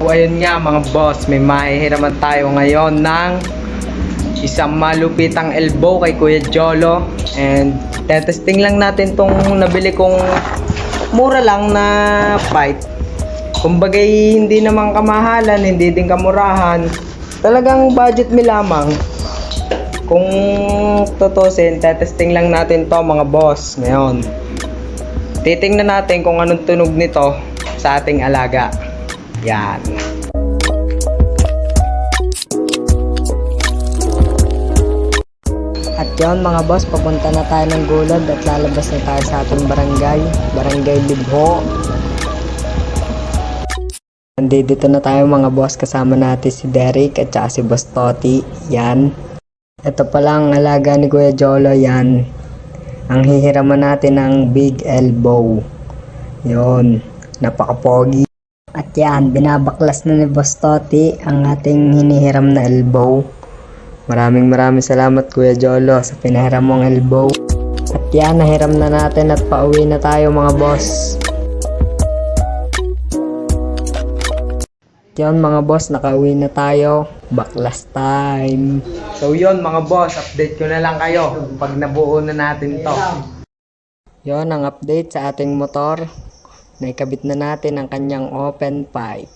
ayun nga mga boss, may mahihiraman tayo ngayon ng isang malupitang elbow kay Kuya Jolo. And testing lang natin tong nabili kong mura lang na pipe. Kumbagay hindi naman kamahalan, hindi din kamurahan. Talagang budget mi lamang. Kung tutusin, testing lang natin to mga boss ngayon. Titingnan natin kung anong tunog nito sa ating alaga. Yan. At yon mga boss, papunta na tayo ng gulod at lalabas na tayo sa ating barangay Libho. Nandito na tayo mga boss, kasama natin si Derek at saka si Boss Toti. Yan. Ito pala ang alaga ni Kuya Jolo, yan. Ang hihiraman natin ng big elbow. Yon, napaka-pogi. At yan, binabaklas na ni Boss Toti ang ating hinihiram na elbow. Maraming salamat Kuya Jolo sa pinahiram mong elbow. At yan, nahiram na natin at pauwi na tayo mga boss. Yan mga boss, nakauwi na tayo. Baklas time. So yun mga boss, update ko na lang kayo pag nabuo na natin to. Yon ang update sa ating motor. Naikabit na natin ang kanyang open pipe.